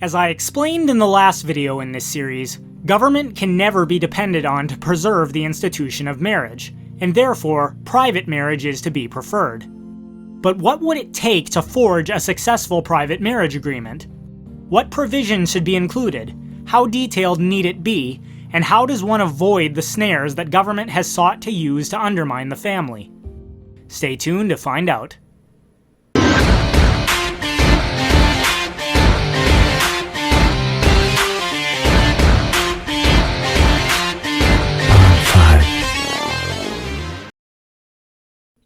As I explained in the last video in this series, government can never be depended on to preserve the institution of marriage, and therefore, private marriage is to be preferred. But what would it take to forge a successful private marriage agreement? What provisions should be included? How detailed need it be? And how does one avoid the snares that government has sought to use to undermine the family? Stay tuned to find out.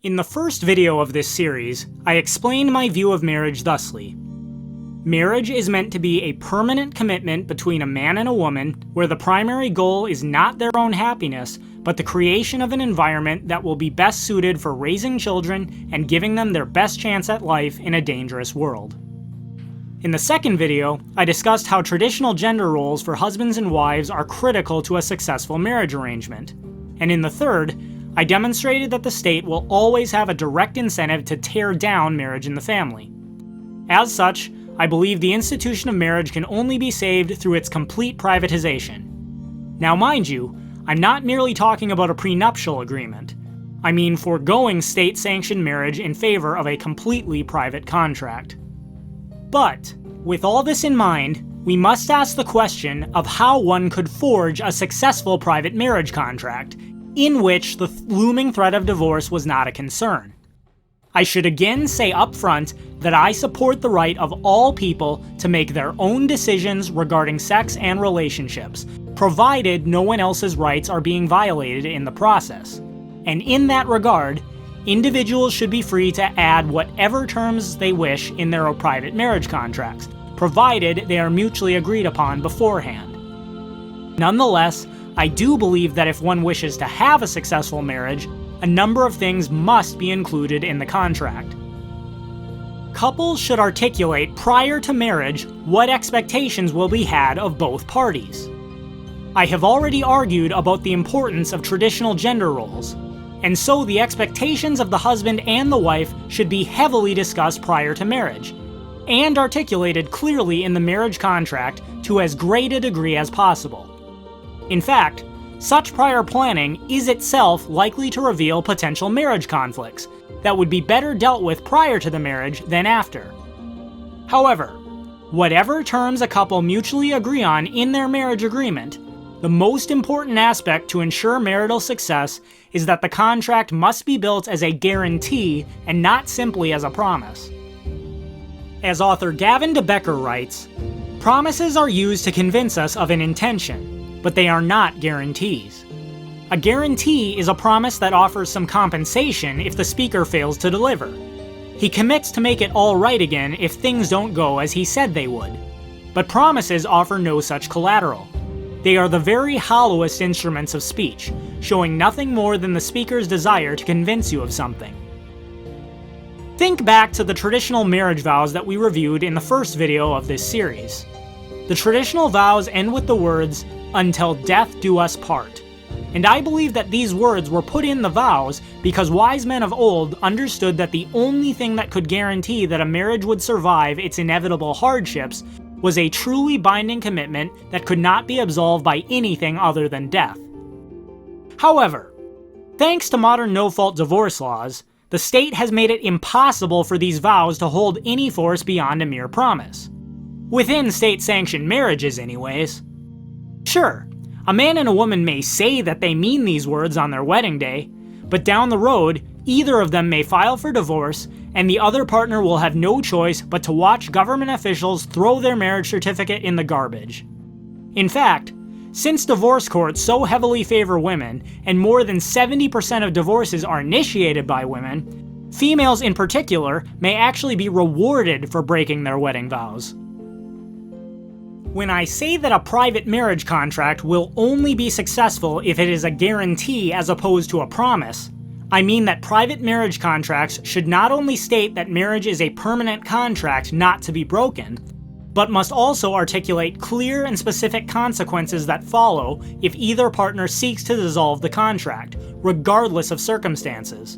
In the first video of this series, I explained my view of marriage thusly. Marriage is meant to be a permanent commitment between a man and a woman where the primary goal is not their own happiness, but the creation of an environment that will be best suited for raising children and giving them their best chance at life in a dangerous world. In the second video, I discussed how traditional gender roles for husbands and wives are critical to a successful marriage arrangement. And in the third, I demonstrated that the state will always have a direct incentive to tear down marriage in the family. As such, I believe the institution of marriage can only be saved through its complete privatization. Now mind you, I'm not merely talking about a prenuptial agreement. I mean foregoing state-sanctioned marriage in favor of a completely private contract. But, with all this in mind, we must ask the question of how one could forge a successful private marriage contract, in which the looming threat of divorce was not a concern. I should again say up front that I support the right of all people to make their own decisions regarding sex and relationships, provided no one else's rights are being violated in the process. And in that regard, individuals should be free to add whatever terms they wish in their private marriage contracts, provided they are mutually agreed upon beforehand. Nonetheless, I do believe that if one wishes to have a successful marriage, a number of things must be included in the contract. Couples should articulate prior to marriage what expectations will be had of both parties. I have already argued about the importance of traditional gender roles, and so the expectations of the husband and the wife should be heavily discussed prior to marriage, and articulated clearly in the marriage contract to as great a degree as possible. In fact, such prior planning is itself likely to reveal potential marriage conflicts that would be better dealt with prior to the marriage than after. However, whatever terms a couple mutually agree on in their marriage agreement, the most important aspect to ensure marital success is that the contract must be built as a guarantee and not simply as a promise. As author Gavin de Becker writes, "Promises are used to convince us of an intention, but they are not guarantees. A guarantee is a promise that offers some compensation if the speaker fails to deliver. He commits to make it all right again if things don't go as he said they would. But promises offer no such collateral. They are the very hollowest instruments of speech, showing nothing more than the speaker's desire to convince you of something." Think back to the traditional marriage vows that we reviewed in the first video of this series. The traditional vows end with the words, "Until death do us part." And I believe that these words were put in the vows because wise men of old understood that the only thing that could guarantee that a marriage would survive its inevitable hardships was a truly binding commitment that could not be absolved by anything other than death. However, thanks to modern no-fault divorce laws, the state has made it impossible for these vows to hold any force beyond a mere promise. Within state-sanctioned marriages, anyways. Sure, a man and a woman may say that they mean these words on their wedding day, but down the road, either of them may file for divorce, and the other partner will have no choice but to watch government officials throw their marriage certificate in the garbage. In fact, since divorce courts so heavily favor women, and more than 70% of divorces are initiated by women, females in particular may actually be rewarded for breaking their wedding vows. When I say that a private marriage contract will only be successful if it is a guarantee as opposed to a promise, I mean that private marriage contracts should not only state that marriage is a permanent contract not to be broken, but must also articulate clear and specific consequences that follow if either partner seeks to dissolve the contract, regardless of circumstances.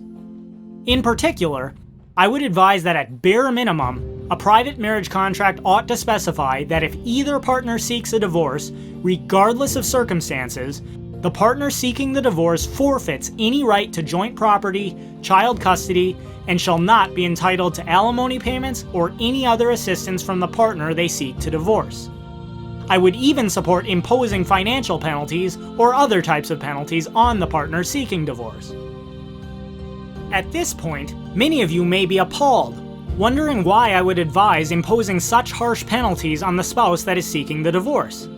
In particular, I would advise that at bare minimum, a private marriage contract ought to specify that if either partner seeks a divorce, regardless of circumstances, the partner seeking the divorce forfeits any right to joint property, child custody, and shall not be entitled to alimony payments or any other assistance from the partner they seek to divorce. I would even support imposing financial penalties or other types of penalties on the partner seeking divorce. At this point, many of you may be appalled, wondering why I would advise imposing such harsh penalties on the spouse that is seeking the divorce.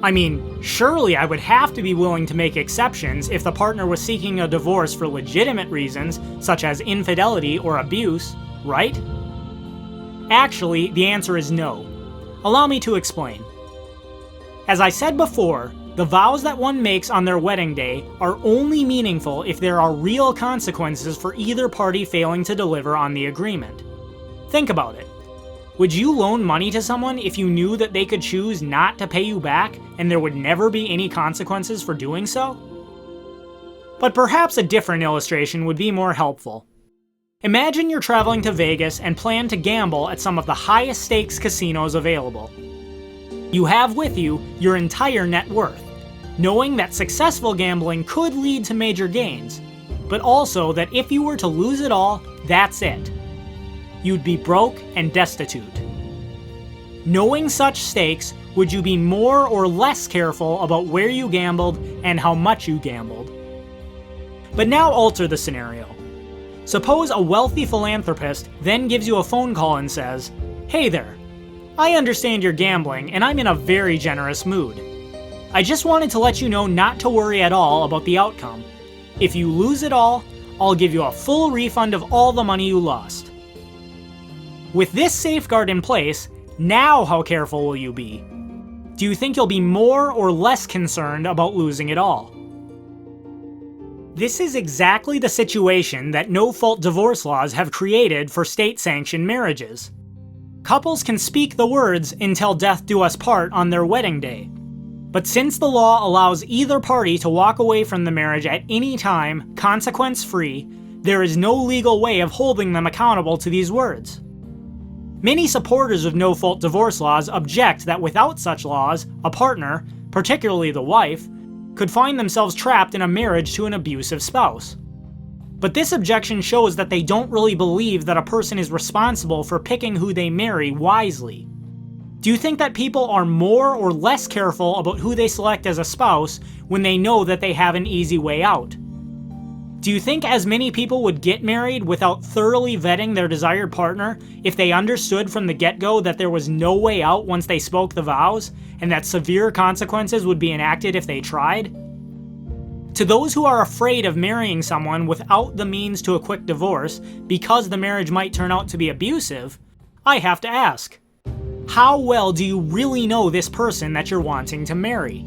I mean, surely I would have to be willing to make exceptions if the partner was seeking a divorce for legitimate reasons, such as infidelity or abuse, right? Actually, the answer is no. Allow me to explain. As I said before, the vows that one makes on their wedding day are only meaningful if there are real consequences for either party failing to deliver on the agreement. Think about it. Would you loan money to someone if you knew that they could choose not to pay you back and there would never be any consequences for doing so? But perhaps a different illustration would be more helpful. Imagine you're traveling to Vegas and plan to gamble at some of the highest stakes casinos available. You have with you your entire net worth, knowing that successful gambling could lead to major gains, but also that if you were to lose it all, that's it. You'd be broke and destitute. Knowing such stakes, would you be more or less careful about where you gambled and how much you gambled? But now alter the scenario. Suppose a wealthy philanthropist then gives you a phone call and says, "Hey there, I understand you're gambling and I'm in a very generous mood. I just wanted to let you know not to worry at all about the outcome. If you lose it all, I'll give you a full refund of all the money you lost." With this safeguard in place, now how careful will you be? Do you think you'll be more or less concerned about losing it all? This is exactly the situation that no-fault divorce laws have created for state-sanctioned marriages. Couples can speak the words "until death do us part" on their wedding day. But since the law allows either party to walk away from the marriage at any time, consequence-free, there is no legal way of holding them accountable to these words. Many supporters of no-fault divorce laws object that without such laws, a partner, particularly the wife, could find themselves trapped in a marriage to an abusive spouse. But this objection shows that they don't really believe that a person is responsible for picking who they marry wisely. Do you think that people are more or less careful about who they select as a spouse when they know that they have an easy way out? Do you think as many people would get married without thoroughly vetting their desired partner if they understood from the get-go that there was no way out once they spoke the vows, and that severe consequences would be enacted if they tried? To those who are afraid of marrying someone without the means to a quick divorce because the marriage might turn out to be abusive, I have to ask, how well do you really know this person that you're wanting to marry?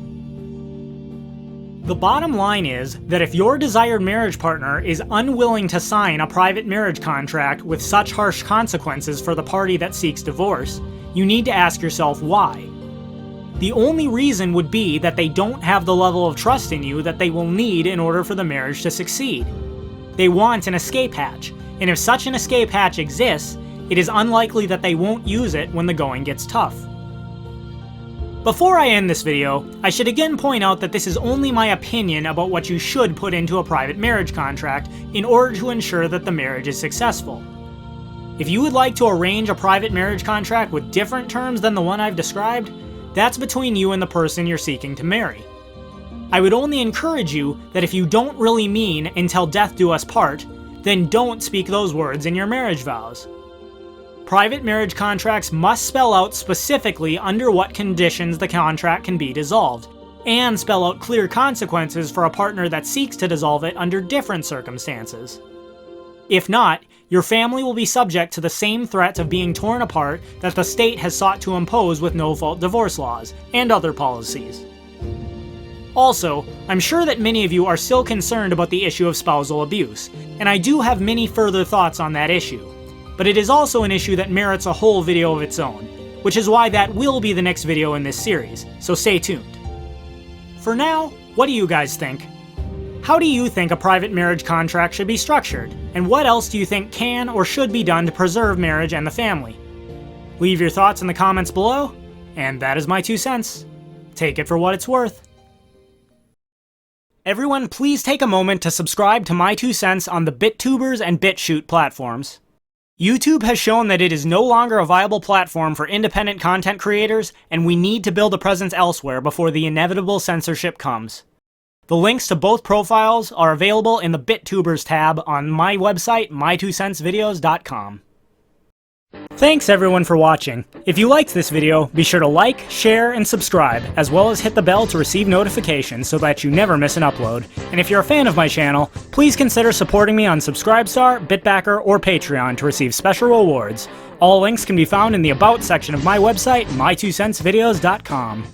The bottom line is that if your desired marriage partner is unwilling to sign a private marriage contract with such harsh consequences for the party that seeks divorce, you need to ask yourself why. The only reason would be that they don't have the level of trust in you that they will need in order for the marriage to succeed. They want an escape hatch, and if such an escape hatch exists, it is unlikely that they won't use it when the going gets tough. Before I end this video, I should again point out that this is only my opinion about what you should put into a private marriage contract in order to ensure that the marriage is successful. If you would like to arrange a private marriage contract with different terms than the one I've described, that's between you and the person you're seeking to marry. I would only encourage you that if you don't really mean "until death do us part," then don't speak those words in your marriage vows. Private marriage contracts must spell out specifically under what conditions the contract can be dissolved, and spell out clear consequences for a partner that seeks to dissolve it under different circumstances. If not, your family will be subject to the same threats of being torn apart that the state has sought to impose with no-fault divorce laws and other policies. Also, I'm sure that many of you are still concerned about the issue of spousal abuse, and I do have many further thoughts on that issue. But it is also an issue that merits a whole video of its own, which is why that will be the next video in this series, so stay tuned. For now, what do you guys think? How do you think a private marriage contract should be structured? And what else do you think can or should be done to preserve marriage and the family? Leave your thoughts in the comments below, and that is my 2 cents. Take it for what it's worth. Everyone, please take a moment to subscribe to my 2 cents on the BitTubers and BitChute platforms. YouTube has shown that it is no longer a viable platform for independent content creators, and we need to build a presence elsewhere before the inevitable censorship comes. The links to both profiles are available in the BitTubers tab on my website, my2centsvideos.com. Thanks everyone for watching. If you liked this video, be sure to like, share, and subscribe, as well as hit the bell to receive notifications so that you never miss an upload. And if you're a fan of my channel, please consider supporting me on Subscribestar, Bitbacker, or Patreon to receive special rewards. All links can be found in the About section of my website, my2centsvideos.com.